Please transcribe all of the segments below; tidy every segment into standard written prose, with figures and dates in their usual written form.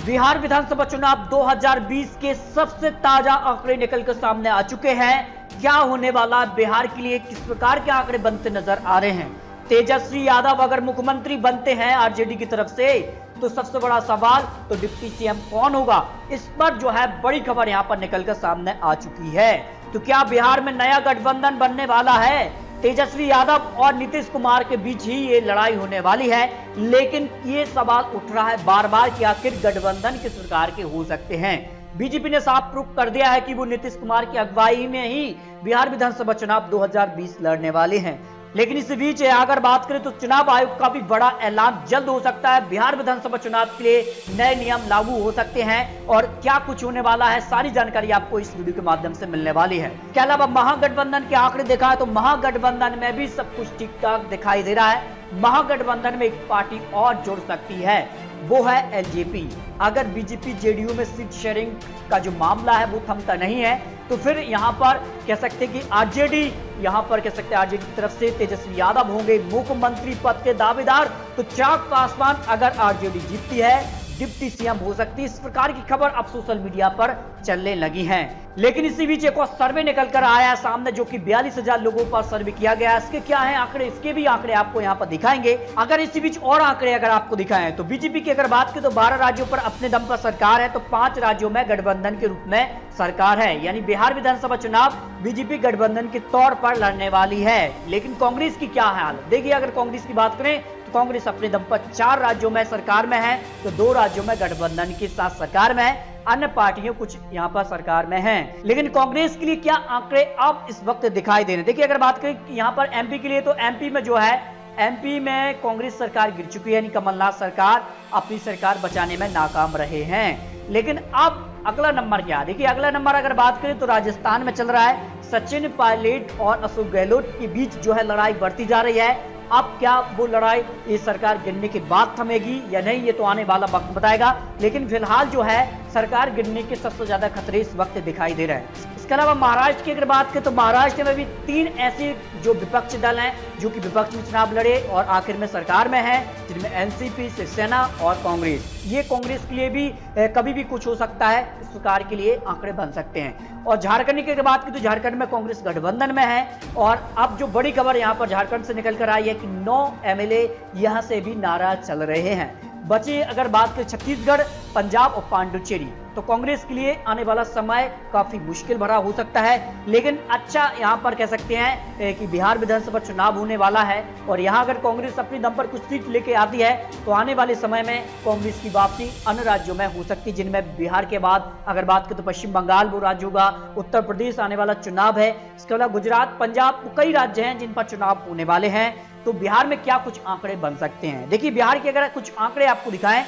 बिहार विधानसभा चुनाव 2020 के सबसे ताजा आंकड़े निकलकर सामने आ चुके हैं। क्या होने वाला बिहार के लिए, किस प्रकार के आंकड़े बनते नजर आ रहे हैं। तेजस्वी यादव अगर मुख्यमंत्री बनते हैं आरजेडी की तरफ से, तो सबसे बड़ा सवाल तो डिप्टी सीएम कौन होगा, इस पर जो है बड़ी खबर यहां पर निकलकर सामने आ चुकी है। तो क्या बिहार में नया गठबंधन बनने वाला है? तेजस्वी यादव और नीतीश कुमार के बीच ही ये लड़ाई होने वाली है, लेकिन ये सवाल उठ रहा है बार बार कि आखिर गठबंधन किस प्रकार के हो सकते हैं। बीजेपी ने साफ प्रूफ कर दिया है कि वो नीतीश कुमार की अगुवाई में ही बिहार विधानसभा चुनाव 2020 लड़ने वाले हैं। लेकिन इस बीच अगर बात करें तो चुनाव आयोग का भी बड़ा ऐलान जल्द हो सकता है। बिहार विधानसभा चुनाव के लिए नए नियम लागू हो सकते हैं और क्या कुछ होने वाला है, सारी जानकारी आपको इस वीडियो के माध्यम से मिलने वाली है। इसके अलावा महागठबंधन के आंकड़े देखा है तो महागठबंधन में भी सब कुछ ठीक ठाक दिखाई दे रहा है। महागठबंधन में एक पार्टी और जुड़ सकती है, वो है एलजेपी। अगर बीजेपी जेडीयू में सीट शेयरिंग का जो मामला है वो थमता नहीं है, तो फिर यहां पर कह सकते हैं कि आरजेडी, यहां पर कह सकते हैं आरजेडी की तरफ से तेजस्वी यादव होंगे मुख्यमंत्री पद के दावेदार। तो चिराग पासवान अगर आरजेडी जीतती है, डिप्टी सीएम हो सकती है। इस प्रकार की खबर अब सोशल मीडिया पर चलने लगी है। लेकिन इसी बीच एक और सर्वे निकल कर आया है सामने, जो कि 42,000 लोगों पर सर्वे किया गया है। इसके क्या है आंकड़े, इसके भी आंकड़े आपको यहाँ पर दिखाएंगे। अगर इसी बीच और आंकड़े अगर आपको दिखाएं तो बीजेपी की अगर बात करें तो 12 राज्यों पर अपने दम पर सरकार है, तो 5 राज्यों में गठबंधन के रूप में सरकार है। यानी बिहार विधानसभा चुनाव बीजेपी गठबंधन के तौर पर लड़ने वाली है। लेकिन कांग्रेस की क्या हाल, देखिए अगर कांग्रेस की बात करें तो कांग्रेस अपने दम पर 4 राज्यों में सरकार में है, तो 2 राज्यों में गठबंधन के साथ सरकार में है, अन्य पार्टियां कुछ यहां पर सरकार में हैं। लेकिन कांग्रेस के लिए क्या आंकड़े अब इस वक्त दिखाई दे रहे हैं। देखिए अगर बात करें यहां पर एमपी के लिए, तो एमपी में जो है, एमपी में कांग्रेस सरकार गिर चुकी है, यानी कमलनाथ सरकार अपनी सरकार बचाने में नाकाम रहे हैं। लेकिन अब अगला नंबर क्या है, देखिए अगला नंबर अगर बात करें तो राजस्थान में चल रहा है। सचिन पायलट और अशोक गहलोत के बीच जो है लड़ाई बढ़ती जा रही है। अब क्या वो लड़ाई इस सरकार गिरने के बाद थमेगी या नहीं, ये तो आने वाला वक्त बताएगा। लेकिन फिलहाल जो है सरकार गिरने के सबसे ज्यादा खतरे इस वक्त दिखाई दे रहे हैं। इसके अलावा महाराष्ट्र की अगर बात करें तो महाराष्ट्र में भी 3 ऐसे जो विपक्षी दल हैं जो कि विपक्ष में चुनाव लड़े और आखिर में सरकार में है, जिनमें एनसीपी, शिवसेना और कांग्रेस। ये कांग्रेस के लिए भी कभी भी कुछ हो सकता है, इस प्रकार के लिए आंकड़े बन सकते हैं। और झारखंड की अगर बात करें तो झारखंड में कांग्रेस गठबंधन में है। और अब जो बड़ी खबर यहाँ पर झारखंड से निकल कर आई है कि 9 एमएलए यहां से भी नाराज चल रहे हैं। बचे अगर बात करें छत्तीसगढ़, पंजाब और पांडुचेरी, तो कांग्रेस के लिए आने वाला समय काफी मुश्किल भरा हो सकता है। लेकिन अच्छा यहां पर कह सकते हैं कि बिहार विधानसभा चुनाव होने वाला है और यहां अगर कांग्रेस अपनी दम पर कुछ सीट लेके आती है तो आने वाले समय में कांग्रेस की वापसी अन्य राज्यों में हो सकती है, जिनमें बिहार के बाद अगर बात करें तो पश्चिम बंगाल वो राज्य होगा, उत्तर प्रदेश आने वाला चुनाव है, इसके अलावा गुजरात, पंजाब, तो कई राज्य हैं जिन पर चुनाव होने वाले हैं। तो बिहार में क्या कुछ आंकड़े बन सकते हैं। देखिए बिहार के अगर कुछ आंकड़े आपको दिखाएं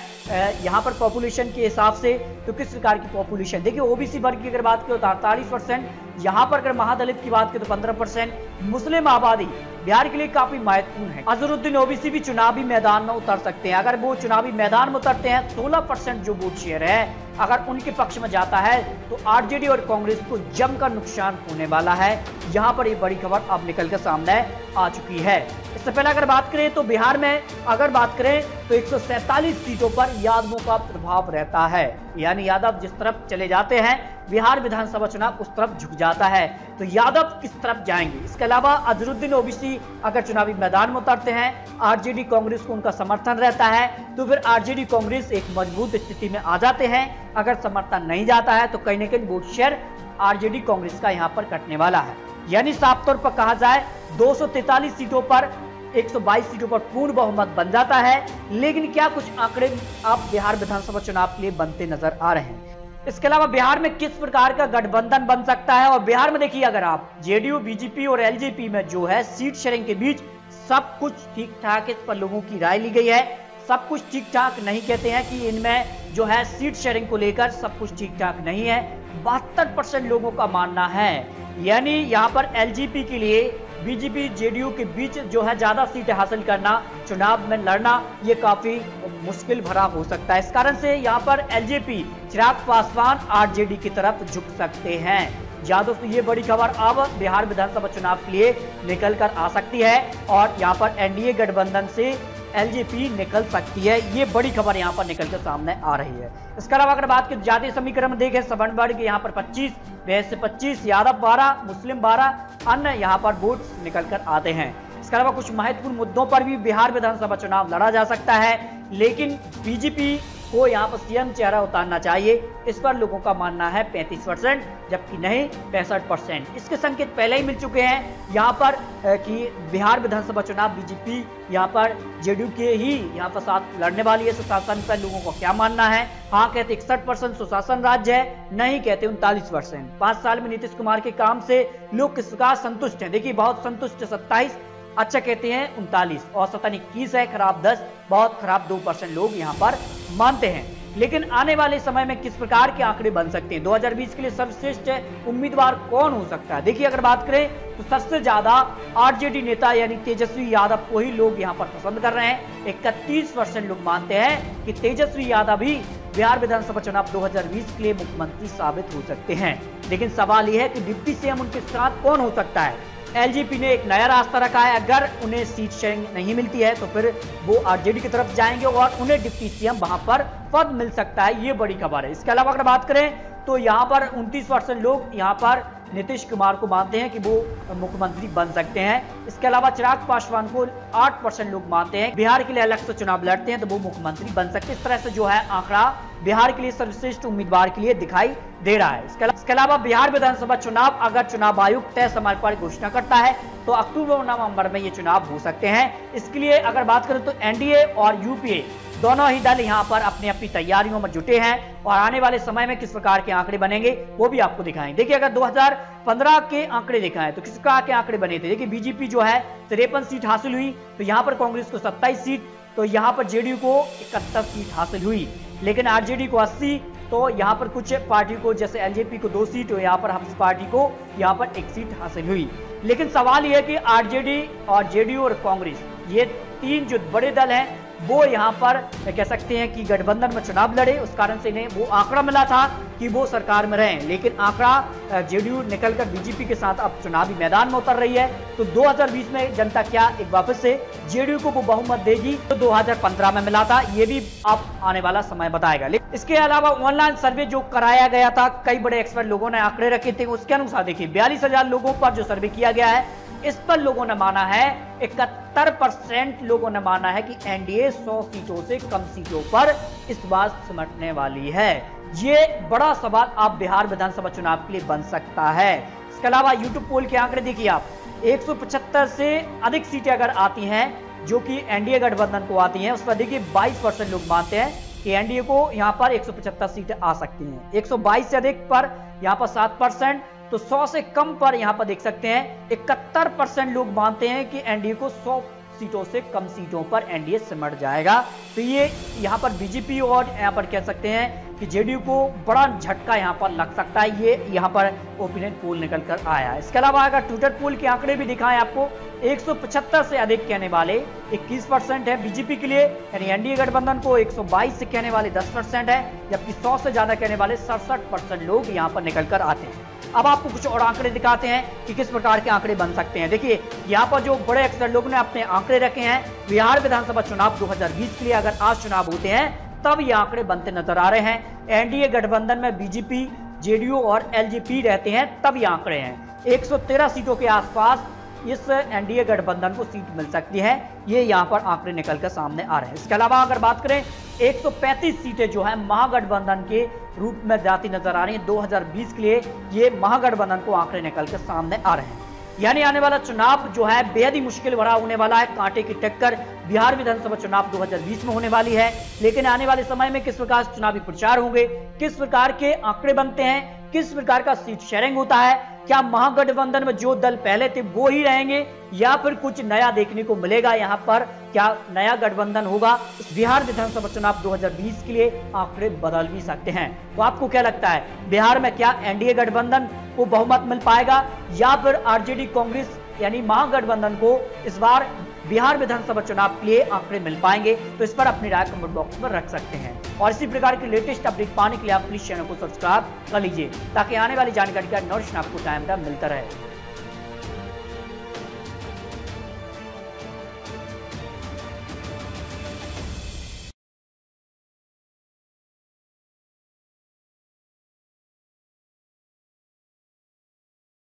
यहां पर पॉपुलेशन के हिसाब से, तो किस प्रकार की पॉपुलेशन, देखिए ओबीसी वर्ग की अगर बात करें तो 48%, यहां पर अगर महादलित की बात करें तो 15%, मुस्लिम आबादी बिहार के लिए काफी महत्वपूर्ण है। अजहरुद्दीन ओबीसी भी चुनावी मैदान में उतर सकते हैं। अगर वो चुनावी मैदान में उतरते हैं, 16% जो वोट शेयर है अगर उनके पक्ष में जाता है, तो आरजेडी और कांग्रेस को जमकर नुकसान होने वाला है। यहां पर ये बड़ी खबर अब निकलकर सामने आ चुकी है। इससे पहले अगर बात करें तो बिहार में अगर बात करें तो 147 सीटों पर यादवों का प्रभाव रहता है, यानी यादव जिस तरफ चले जाते हैं बिहार विधानसभा चुनाव उस तरफ झुक जाता है। तो यादव किस तरफ जाएंगे। इसके अलावा अजहरुद्दीन ओबीसी अगर चुनावी मैदान में उतरते हैं, आरजेडी कांग्रेस को उनका समर्थन रहता है, तो फिर आरजेडी कांग्रेस एक मजबूत स्थिति में आ जाते हैं। अगर समर्थन नहीं जाता है तो कहीं ना कहीं वोट शेयर आरजेडी कांग्रेस का यहां पर कटने वाला है। यानी साफ तौर पर कहा जाए 243 सीटों पर 122 सीटों पर पूर्ण बहुमत बन जाता है। लेकिन क्या कुछ आंकड़े अब बिहार विधानसभा चुनाव के लिए बनते नजर आ रहे हैं। इसके अलावा बिहार में किस प्रकार का गठबंधन बन सकता है। और बिहार में देखिए अगर आप जेडीयू, बीजेपी और एलजेपी में जो है सीट शेयरिंग के बीच सब कुछ ठीक ठाक, इस पर लोगों की राय ली गई है। सब कुछ ठीक ठाक नहीं कहते हैं कि इनमें जो है सीट शेयरिंग को लेकर सब कुछ ठीक ठाक नहीं है। 72% लोगों का मानना है, यानी यहां पर एलजेपी के लिए बीजेपी जेडीयू के बीच जो है ज्यादा सीटें हासिल करना, चुनाव में लड़ना, ये काफी मुश्किल भरा हो सकता है। इस कारण से यहां पर एलजेपी, चिराग पासवान आरजेडी की तरफ झुक सकते हैं। दोस्तों ये बड़ी खबर अब बिहार विधानसभा चुनाव के लिए निकल कर आ सकती है और यहाँ पर एनडीए गठबंधन से एलजेपी निकल सकती है। ये बड़ी खबर यहाँ पर निकल कर सामने आ रही है। इसके अलावा अगर बात की जातीय समीकरण में देखें, सवर्ण वर्ग यहाँ पर 25, वैश्य 25, यादव 12, मुस्लिम 12, अन्य यहाँ पर वोट निकल कर आते हैं। इसके अलावा कुछ महत्वपूर्ण मुद्दों पर भी बिहार विधानसभा चुनाव लड़ा जा सकता है, लेकिन बीजेपी को यहाँ पर सीएम चेहरा उतारना चाहिए, इस पर लोगों का मानना है 35%, जबकि नहीं 65%। इसके संकेत पहले ही मिल चुके हैं यहाँ पर कि बिहार विधानसभा चुनाव बीजेपी यहाँ पर जेडीयू के ही यहाँ पर साथ लड़ने वाली है। सुशासन पर लोगों को क्या मानना है? हाँ कहते 61% सुशासन राज्य है, नहीं कहते 39%। 5 साल में नीतीश कुमार के काम से लोग किस प्रकार संतुष्ट हैं? देखिए बहुत संतुष्ट 27, अच्छा कहते हैं 39, औसतन 21 है, खराब 10, बहुत खराब 2% लोग यहाँ पर मानते हैं। लेकिन आने वाले समय में किस प्रकार के आंकड़े बन सकते हैं? 2020 के लिए सर्वश्रेष्ठ उम्मीदवार कौन हो सकता है? देखिए अगर बात करें तो सबसे ज्यादा आरजेडी नेता यानी तेजस्वी यादव को ही लोग यहाँ पर पसंद कर रहे हैं। 31% लोग मानते हैं कि तेजस्वी यादव ही बिहार विधानसभा चुनाव 2020 के लिए मुख्यमंत्री साबित हो सकते हैं। लेकिन सवाल यह है कि डिप्टी सीएम उनके साथ कौन हो सकता है? एलजेपी ने एक नया रास्ता रखा है, अगर उन्हें सीट शेयरिंग नहीं मिलती है तो फिर वो आरजेडी की तरफ जाएंगे और उन्हें डिप्टी सीएम वहां पर पद मिल सकता है। ये बड़ी खबर है। इसके अलावा अगर बात करें तो यहाँ पर 29% लोग यहाँ पर नीतीश कुमार को मानते हैं कि वो मुख्यमंत्री बन सकते हैं। इसके अलावा चिराग पासवान को 8% लोग मानते हैं बिहार के लिए अलग से चुनाव लड़ते हैं तो वो मुख्यमंत्री बन सकते हैं। इस तरह से जो है आंकड़ा बिहार के लिए सर्वश्रेष्ठ उम्मीदवार के लिए दिखाई दे रहा है। इसके अलावा बिहार विधानसभा चुनाव अगर चुनाव आयोग तय समय पर घोषणा करता है तो अक्टूबर नवंबर में ये चुनाव हो सकते हैं। इसके लिए अगर बात करें तो एनडीए और यूपीए दोनों ही दल यहाँ पर अपनी अपनी तैयारियों में जुटे हैं और आने वाले समय में किस प्रकार के आंकड़े बनेंगे वो भी आपको दिखाएंगे। देखिए अगर 2015 के आंकड़े दिखाएं तो किस प्रकार के आंकड़े बने थे? देखिए बीजेपी जो है 53 सीट हासिल हुई, तो यहाँ पर कांग्रेस को 27 सीट, तो यहाँ पर जेडीयू को 71 सीट हासिल हुई, लेकिन आरजेडी को 80, तो यहाँ पर कुछ पार्टी को जैसे एलजेपी को 2 सीट और यहाँ पर हम पार्टी को यहाँ पर 1 सीट हासिल हुई। लेकिन सवाल यह है कि आरजेडी और जेडीयू और कांग्रेस ये 3 जो बड़े दल हैं वो यहाँ पर कह सकते हैं कि गठबंधन में चुनाव लड़े, उस कारण से इन्हें वो आंकड़ा मिला था कि वो सरकार में रहें, लेकिन आंकड़ा जेडीयू निकलकर बीजेपी के साथ अब चुनावी मैदान में उतर रही है। तो 2020 में जनता क्या एक वापस से जेडीयू को वो बहुमत देगी तो 2015 में मिला था, ये भी अब आने वाला समय बताएगा। इसके अलावा ऑनलाइन सर्वे जो कराया गया था, कई बड़े एक्सपर्ट लोगों ने आंकड़े रखे थे, उसके अनुसार देखिए 42,000 लोगों पर जो सर्वे किया गया है, इस पर लोगों ने माना है 71% लोगों ने माना है कि एनडीए 100 सीटों से कम सीटों पर इस बार सिमटने वाली है। ये बड़ा सवाल आप बिहार विधानसभा चुनाव के लिए बन सकता है। इसके अलावा यूट्यूब पोल के आंकड़े देखिए आप, 175 से अधिक सीटें अगर आती हैं जो कि एनडीए गठबंधन को आती हैं, उस पर देखिए 22% लोग मानते हैं कि एनडीए को यहां पर 175 सीटें आ सकती हैं। 122 से अधिक पर यहां पर 7%, तो 100 से कम पर यहां पर देख सकते हैं 71% लोग मानते हैं कि एनडीए को 100 सीटों से कम सीटों पर एनडीए सिमट जाएगा। तो ये यहां पर बीजेपी और यहां पर कह सकते हैं कि जेडीयू को बड़ा झटका यहां पर लग सकता है। ये यहां पर ओपिनियन पोल निकल कर आया है। इसके अलावा अगर ट्विटर पोल के आंकड़े भी दिखाएं आपको, 175 से अधिक कहने वाले 21% है बीजेपी के लिए, यानी एनडीए गठबंधन को 122 से कहने वाले 10% है, जबकि 100 से ज्यादा कहने वाले 67% लोग यहां पर निकल कर आते हैं। अब आपको कुछ और आंकड़े दिखाते हैं कि किस प्रकार के आंकड़े बन सकते हैं। देखिए यहाँ पर जो बड़े एक्सपर्ट लोगों ने अपने आंकड़े रखे हैं, बिहार विधानसभा चुनाव 2020 के लिए अगर आज चुनाव होते हैं तब ये आंकड़े बनते नजर आ रहे हैं। एनडीए गठबंधन में बीजेपी, जेडीयू और एलजेपी रहते हैं तब ये आंकड़े हैं। 113 सीटों के आसपास इस एनडीए गठबंधन को सीट मिल सकती है, ये यहाँ पर आंकड़े निकलकर सामने आ रहे हैं। इसके अलावा अगर बात करें 135 सीटें जो है महागठबंधन के रूप में जाती नजर आ रही हैं 2020 के लिए, ये महागठबंधन को आंकड़े निकलकर सामने आ रहे हैं। यानी आने वाला चुनाव जो है बेहद ही मुश्किल भरा होने वाला है। कांटे की टक्कर बिहार विधानसभा चुनाव 2020 में होने वाली है। लेकिन आने वाले समय में किस प्रकार से चुनावी प्रचार होंगे, किस प्रकार के आंकड़े बनते हैं, किस प्रकार का सीट शेयरिंग होता है, क्या महागठबंधन में जो दल पहले थे वो ही रहेंगे या फिर कुछ नया देखने को मिलेगा, यहाँ पर क्या नया गठबंधन होगा, बिहार विधानसभा चुनाव 2020 के लिए आंकड़े बदल भी सकते हैं। तो आपको क्या लगता है, बिहार में क्या एनडीए गठबंधन को बहुमत मिल पाएगा या फिर आरजेडी कांग्रेस यानी महागठबंधन को इस बार बिहार विधानसभा चुनाव के लिए आंकड़े मिल पाएंगे? तो इस पर अपनी राय कमेंट बॉक्स में रख सकते हैं और इसी प्रकार की लेटेस्ट अपडेट पाने के लिए आप प्लीज चैनल को सब्सक्राइब कर लीजिए ताकि आने वाली जानकारी का नोटिफिकेशन आपको टाइम पर मिलता रहे।